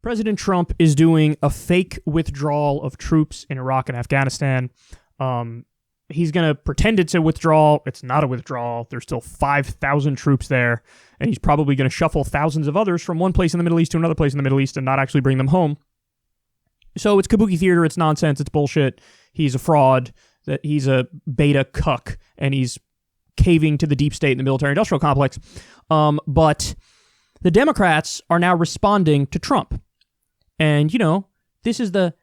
President Trump is doing a fake withdrawal of troops in Iraq and Afghanistan. He's going to pretend it's a withdrawal. It's not a withdrawal. There's still 5,000 troops there, and he's probably going to shuffle thousands of others from one place in the Middle East to another place in the Middle East and not actually bring them home. So it's kabuki theater. It's nonsense. It's bullshit. He's a fraud. That he's a beta cuck, and he's caving to the deep state and the military-industrial complex. But the Democrats are now responding to Trump. And, this is the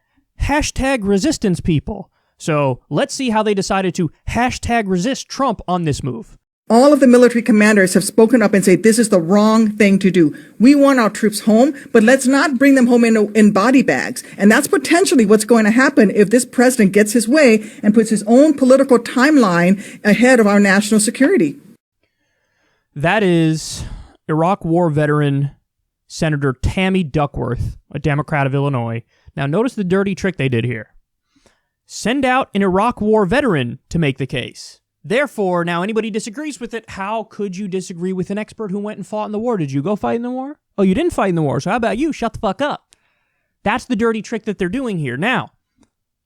hashtag resistance people. So let's see how they decided to hashtag resist Trump on this move. All of the military commanders have spoken up and said this is the wrong thing to do. We want our troops home, but let's not bring them home in body bags. And that's potentially what's going to happen if this president gets his way and puts his own political timeline ahead of our national security. That is Iraq War veteran Senator Tammy Duckworth, a Democrat of Illinois. Now notice the dirty trick they did here. Send out an Iraq War veteran to make the case. Therefore, now anybody disagrees with it, how could you disagree with an expert who went and fought in the war? Did you go fight in the war? Oh, you didn't fight in the war, so how about you? Shut the fuck up. That's the dirty trick that they're doing here. Now,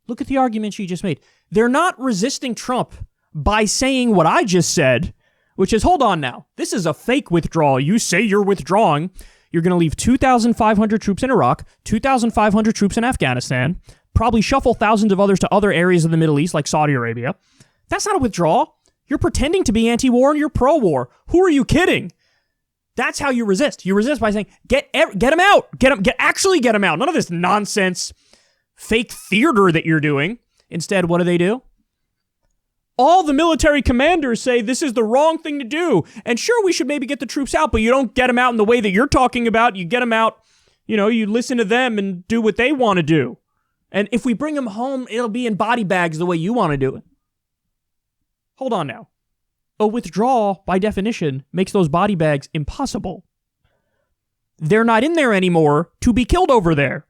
look at the argument she just made. They're not resisting Trump by saying what I just said, which is, hold on now, this is a fake withdrawal. You say you're withdrawing. You're going to leave 2,500 troops in Iraq, 2,500 troops in Afghanistan, probably shuffle thousands of others to other areas of the Middle East like Saudi Arabia. That's not a withdrawal. You're pretending to be anti-war and you're pro-war. Who are you kidding? That's how you resist. You resist by saying, get him out. Actually get him out. None of this nonsense fake theater that you're doing. Instead, what do? All the military commanders say this is the wrong thing to do. And sure, we should maybe get the troops out, but you don't get them out in the way that you're talking about. You get them out, you listen to them and do what they want to do. And if we bring them home, it'll be in body bags the way you want to do it. Hold on now. A withdrawal, by definition, makes those body bags impossible. They're not in there anymore to be killed over there.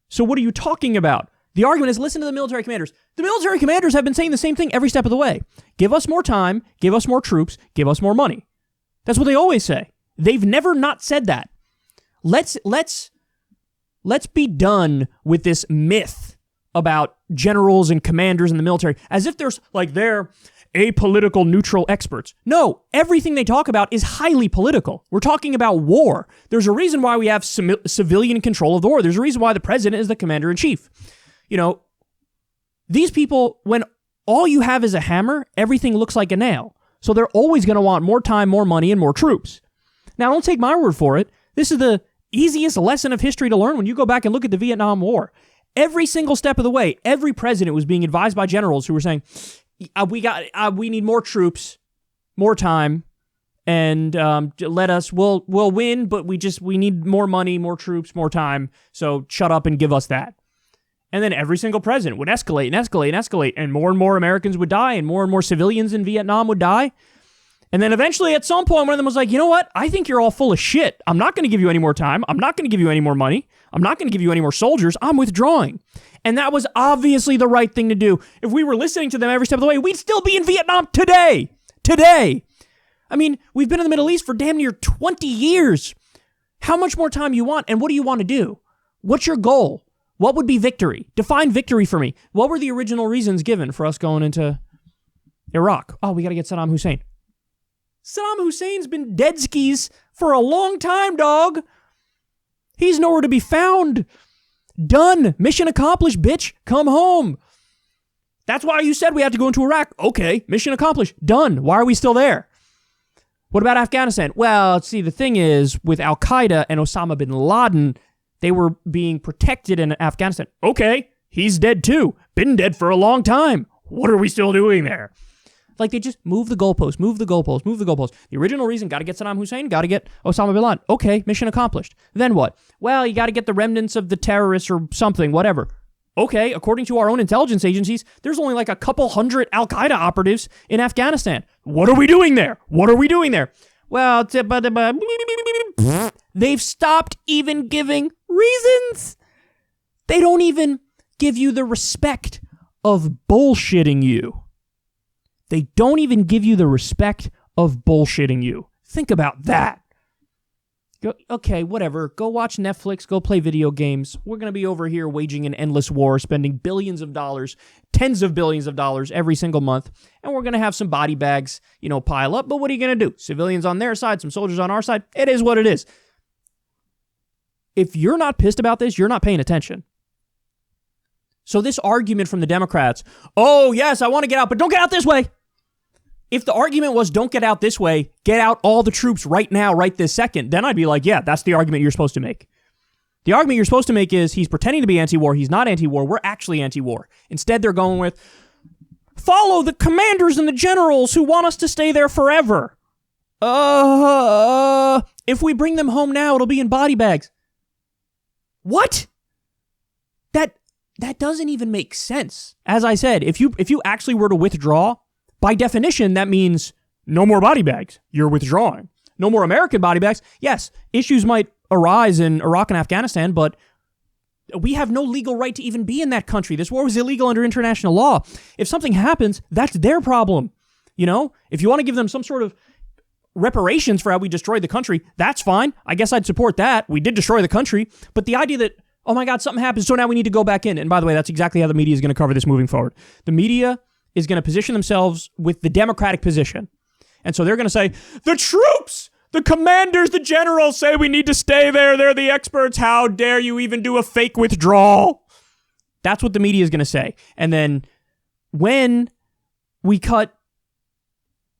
So what are you talking about? The argument is, listen to the military commanders. The military commanders have been saying the same thing every step of the way. Give us more time, give us more troops, give us more money. That's what they always say. They've never not said that. Let's be done with this myth about generals and commanders in the military, as if they're apolitical, neutral experts. No, everything they talk about is highly political. We're talking about war. There's a reason why we have civilian control of the war. There's a reason why the president is the commander-in-chief. These people, when all you have is a hammer, everything looks like a nail. So they're always going to want more time, more money, and more troops. Now, don't take my word for it. This is the easiest lesson of history to learn when you go back and look at the Vietnam War. Every single step of the way, every president was being advised by generals who were saying, we need more troops, more time, and we'll win, but we need more money, more troops, more time, so shut up and give us that. And then every single president would escalate and escalate and escalate, and more Americans would die, and more civilians in Vietnam would die. And then eventually, at some point, one of them was like, you know what? I think you're all full of shit. I'm not going to give you any more time. I'm not going to give you any more money. I'm not going to give you any more soldiers. I'm withdrawing. And that was obviously the right thing to do. If we were listening to them every step of the way, we'd still be in Vietnam today. Today. I mean, we've been in the Middle East for damn near 20 years. How much more time you want, and what do you want to do? What's your goal? What would be victory? Define victory for me. What were the original reasons given for us going into Iraq? Oh, we got to get Saddam Hussein. Saddam Hussein's been dead skis for a long time, dog. He's nowhere to be found. Done. Mission accomplished, bitch. Come home. That's why you said we had to go into Iraq. Okay, mission accomplished. Done. Why are we still there? What about Afghanistan? Well, see, the thing is, with Al-Qaeda and Osama bin Laden, they were being protected in Afghanistan. Okay, he's dead too. Been dead for a long time. What are we still doing there? Like, they just move the goalposts, move the goalposts, move the goalposts. The original reason, got to get Saddam Hussein, got to get Osama bin Laden. Okay, mission accomplished. Then what? Well, you got to get the remnants of the terrorists or something, whatever. Okay, according to our own intelligence agencies, there's only like a couple hundred Al-Qaeda operatives in Afghanistan. What are we doing there? What are we doing there? Well, they've stopped even giving reasons. They don't even give you the respect of bullshitting you. They don't even give you the respect of bullshitting you. Think about that. Okay, whatever. Go watch Netflix. Go play video games. We're going to be over here waging an endless war, spending billions of dollars, tens of billions of dollars every single month, and we're going to have some body bags, pile up. But what are you going to do? Civilians on their side, some soldiers on our side. It is what it is. If you're not pissed about this, you're not paying attention. So this argument from the Democrats, oh, yes, I want to get out, but don't get out this way. If the argument was don't get out this way, get out all the troops right now, right this second, then I'd be like, yeah, that's the argument you're supposed to make. The argument you're supposed to make is he's pretending to be anti-war. He's not anti-war. We're actually anti-war. Instead, they're going with, follow the commanders and the generals who want us to stay there forever. If we bring them home now, it'll be in body bags. What? That doesn't even make sense. As I said, if you actually were to withdraw, by definition, that means no more body bags. You're withdrawing. No more American body bags. Yes, issues might arise in Iraq and Afghanistan, but we have no legal right to even be in that country. This war was illegal under international law. If something happens, that's their problem. If you want to give them some sort of reparations for how we destroyed the country, that's fine. I guess I'd support that. We did destroy the country. But the idea that, oh my God, something happened, so now we need to go back in. And by the way, that's exactly how the media is going to cover this moving forward. The media is going to position themselves with the Democratic position. And so they're going to say, the troops, the commanders, the generals say we need to stay there. They're the experts. How dare you even do a fake withdrawal? That's what the media is going to say. And then when we cut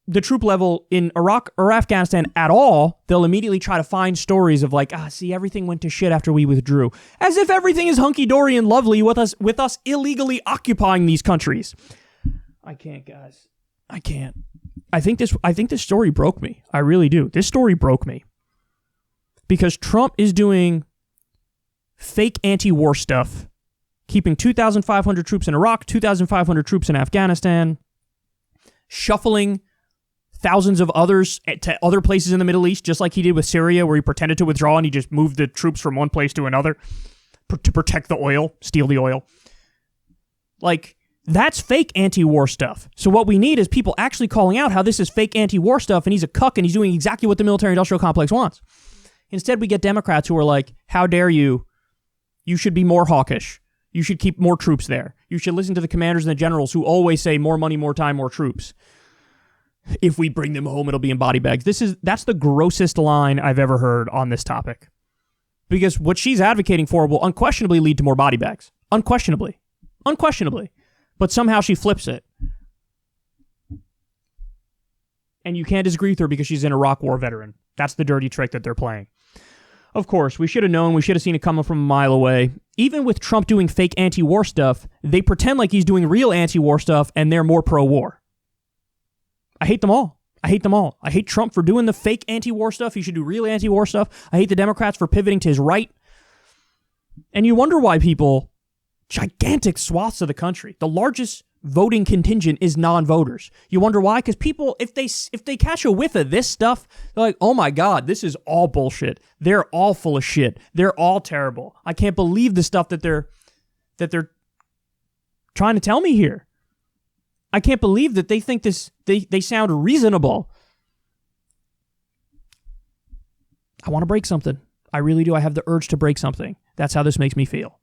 the troop level in Iraq or Afghanistan at all, they'll immediately try to find stories of like, see, everything went to shit after we withdrew. As if everything is hunky-dory and lovely with us illegally occupying these countries. I can't, guys. I can't. I think this story broke me. I really do. This story broke me. Because Trump is doing fake anti-war stuff, keeping 2,500 troops in Iraq, 2,500 troops in Afghanistan, shuffling thousands of others to other places in the Middle East, just like he did with Syria, where he pretended to withdraw and he just moved the troops from one place to another to protect the oil, steal the oil. Like, that's fake anti-war stuff. So what we need is people actually calling out how this is fake anti-war stuff and he's a cuck and he's doing exactly what the military-industrial complex wants. Instead, we get Democrats who are like, how dare you? You should be more hawkish. You should keep more troops there. You should listen to the commanders and the generals who always say more money, more time, more troops. If we bring them home, it'll be in body bags. That's the grossest line I've ever heard on this topic. Because what she's advocating for will unquestionably lead to more body bags. Unquestionably. But somehow she flips it. And you can't disagree with her because she's an Iraq war veteran. That's the dirty trick that they're playing. Of course, we should have known. We should have seen it coming from a mile away. Even with Trump doing fake anti-war stuff, they pretend like he's doing real anti-war stuff and they're more pro-war. I hate them all. I hate Trump for doing the fake anti-war stuff. He should do real anti-war stuff. I hate the Democrats for pivoting to his right. And you wonder why people, gigantic swaths of the country, the largest voting contingent is non-voters. You wonder why? Because people, if they catch a whiff of this stuff, they're like, oh my God, this is all bullshit. They're all full of shit. They're all terrible. I can't believe the stuff that they're trying to tell me here. I can't believe that they think they sound reasonable. I want to break something. I really do. I have the urge to break something. That's how this makes me feel.